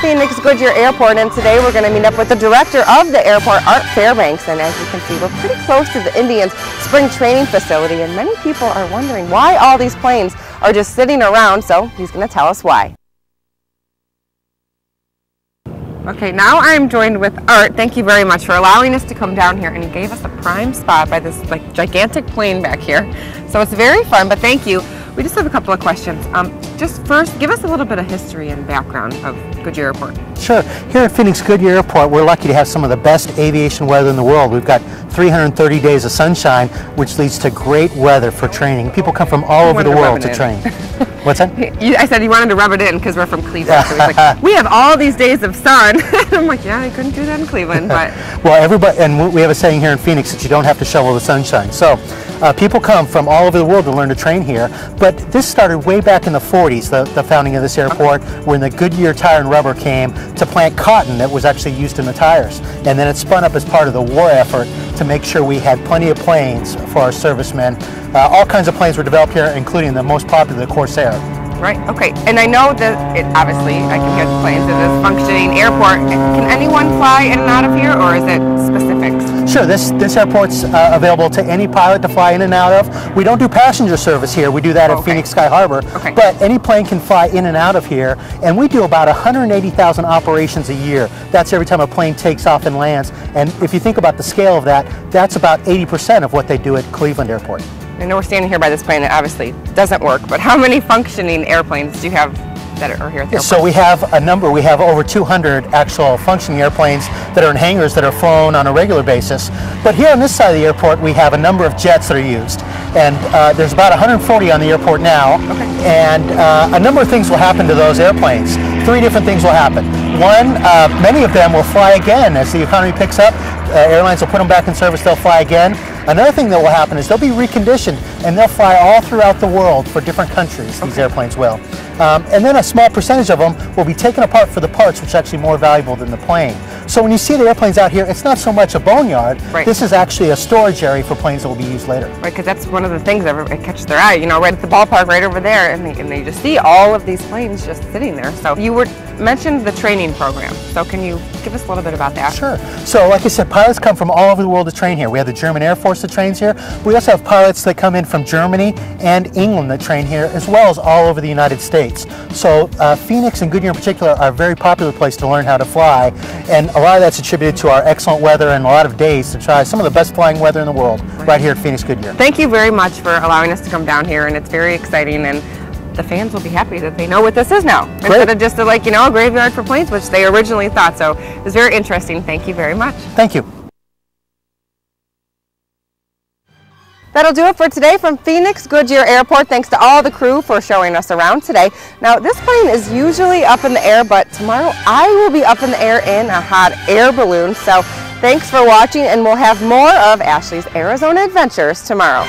Phoenix Goodyear Airport, and today we're going to meet up with the director of the airport, Art Fairbanks. And as you can see, we're pretty close to the Indians spring training facility, and many people are wondering why all these planes are just sitting around, so he's going to tell us why. Okay, now I'm joined with Art. Thank you very much for allowing us to come down here, and he gave us a prime spot by this gigantic plane back here. So it's very fun, but thank you. We just have a couple of questions. Just first, give us a little bit of history and background of Goodyear Airport. Sure. Here at Phoenix Goodyear Airport, we're lucky to have some of the best aviation weather in the world. We've got 330 days of sunshine, which leads to great weather for training. People come from all over the world to train. What's that? I said you wanted to rub it in because we're from Cleveland. So he's like, we have all these days of sun. I'm like, yeah, I couldn't do that in Cleveland, but. Well, everybody, and we have a saying here in Phoenix that you don't have to shovel the sunshine. So people come from all over the world to learn to train here. But this started way back in the 40s, the founding of this airport, when the Goodyear tire and rubber came to plant cotton that was actually used in the tires. And then it spun up as part of the war effort to make sure we had plenty of planes for our servicemen. All kinds of planes were developed here, including the most popular, the Corsair. Right, okay. And I know that obviously, I can hear the planes. It is a functioning airport. Can anyone fly in and out of here, or is it specifics? Sure, this airport's available to any pilot to fly in and out of. We don't do passenger service here. We do that at Phoenix Sky Harbor. Okay. But any plane can fly in and out of here, and we do about 180,000 operations a year. That's every time a plane takes off and lands. And if you think about the scale of that, that's about 80% of what they do at Cleveland Airport. I know we're standing here by this plane that obviously doesn't work, but how many functioning airplanes do you have that are here at the airport? So we have a number. We have over 200 actual functioning airplanes that are in hangars that are flown on a regular basis. But here on this side of the airport, we have a number of jets that are used. And there's about 140 on the airport now. Okay. And a number of things will happen to those airplanes. 3 different things will happen. One, many of them will fly again as the economy picks up. Airlines will put them back in service, they'll fly again. Another thing that will happen is they'll be reconditioned and they'll fly all throughout the world for different countries, these airplanes will. And then a small percentage of them will be taken apart for the parts, which is actually more valuable than the plane. So when you see the airplanes out here, it's not so much a boneyard. Right. This is actually a storage area for planes that will be used later. Right, because that's one of the things that catches their eye, you know, right at the ballpark right over there, and they just see all of these planes just sitting there. So you mentioned the training program. So can you give us a little bit about that? Sure. So like I said, pilots come from all over the world to train here. We have the German Air Force that trains here. We also have pilots that come in from Germany and England that train here, as well as all over the United States. So Phoenix and Goodyear in particular are a very popular place to learn how to fly, and a lot of that's attributed to our excellent weather and a lot of days to try some of the best flying weather in the world right here at Phoenix Goodyear. Thank you very much for allowing us to come down here, and it's very exciting, and the fans will be happy that they know what this is now. Great. Instead of just a graveyard for planes, which they originally thought. So it's very interesting. Thank you very much. Thank you. That'll do it for today from Phoenix Goodyear Airport. Thanks to all the crew for showing us around today. Now, this plane is usually up in the air, but tomorrow I will be up in the air in a hot air balloon. So thanks for watching, and we'll have more of Ashley's Arizona Adventures tomorrow.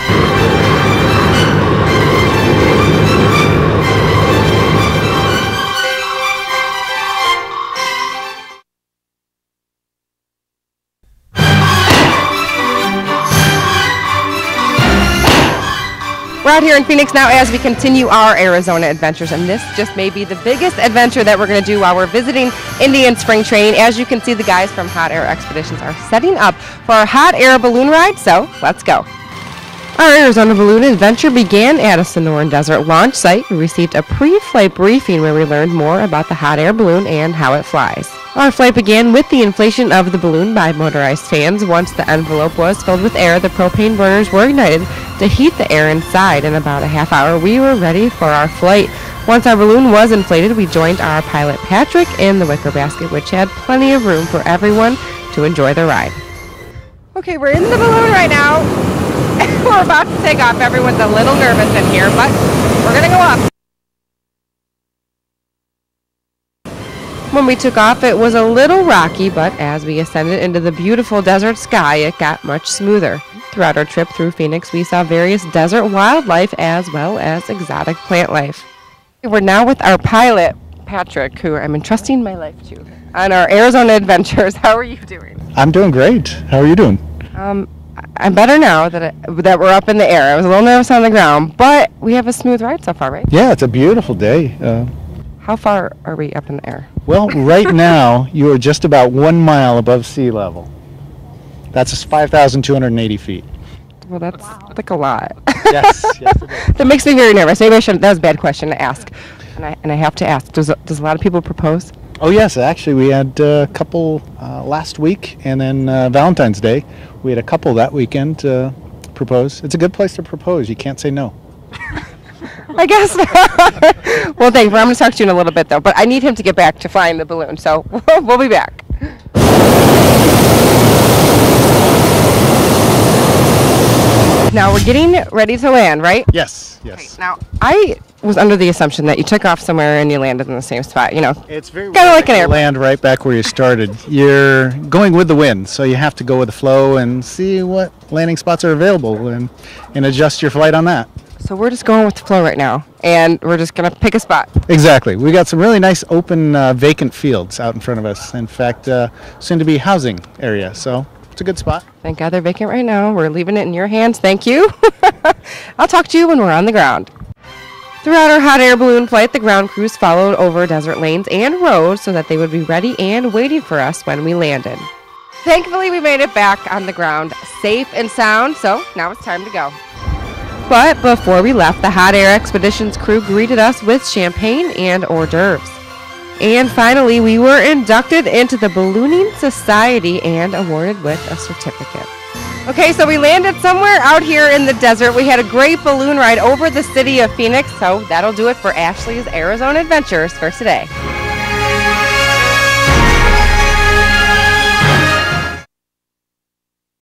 We're out here in Phoenix now as we continue our Arizona adventures, and this just may be the biggest adventure that we're going to do while we're visiting Indian spring training. As you can see, the guys from Hot Air Expeditions are setting up for our hot air balloon ride, so let's go. Our Arizona balloon adventure began at a Sonoran Desert launch site. We received a pre-flight briefing where we learned more about the hot air balloon and how it flies. Our flight began with the inflation of the balloon by motorized fans. Once the envelope was filled with air, the propane burners were ignited to heat the air inside. In about a half hour, we were ready for our flight. Once our balloon was inflated, we joined our pilot Patrick in the wicker basket, which had plenty of room for everyone to enjoy the ride. Okay, we're in the balloon right now. We're about to take off. Everyone's a little nervous in here, but we're going to go up. When we took off, it was a little rocky, but as we ascended into the beautiful desert sky, it got much smoother. Throughout our trip through Phoenix, we saw various desert wildlife as well as exotic plant life. We're now with our pilot, Patrick, who I'm entrusting my life to on our Arizona adventures. How are you doing? I'm doing great. How are you doing? I'm better now that we're up in the air. I was a little nervous on the ground, but we have a smooth ride so far, right? Yeah, it's a beautiful day. How far are we up in the air? Well, right now you are just about 1 mile above sea level. That's 5,280 feet. Well, that's like a lot. Yes, yes it is. That makes me very nervous. Maybe I shouldn't. That was a bad question to ask. And I have to ask, does a lot of people propose? Oh yes, actually we had a couple last week, and then Valentine's Day we had a couple that weekend propose. It's a good place to propose. You can't say no. I guess. Well, thanks. I'm going to talk to you in a little bit, though. But I need him to get back to flying the balloon, so we'll be back. Now we're getting ready to land, right? Yes, yes. Okay, now, I was under the assumption that you took off somewhere and you landed in the same spot, you know. It's very kind of like an to airplane. land right back where you started. You're going with the wind, so you have to go with the flow and see what landing spots are available and adjust your flight on that. So we're just going with the flow right now, and we're just going to pick a spot. Exactly. We got some really nice open vacant fields out in front of us. In fact, soon to be housing area, so it's a good spot. Thank God they're vacant right now. We're leaving it in your hands. Thank you. I'll talk to you when we're on the ground. Throughout our hot air balloon flight, the ground crews followed over desert lanes and roads so that they would be ready and waiting for us when we landed. Thankfully, we made it back on the ground safe and sound, so now it's time to go. But before we left, the Hot Air Expeditions crew greeted us with champagne and hors d'oeuvres. And finally, we were inducted into the Ballooning Society and awarded with a certificate. Okay, so we landed somewhere out here in the desert. We had a great balloon ride over the city of Phoenix, so that'll do it for Ashley's Arizona Adventures for today.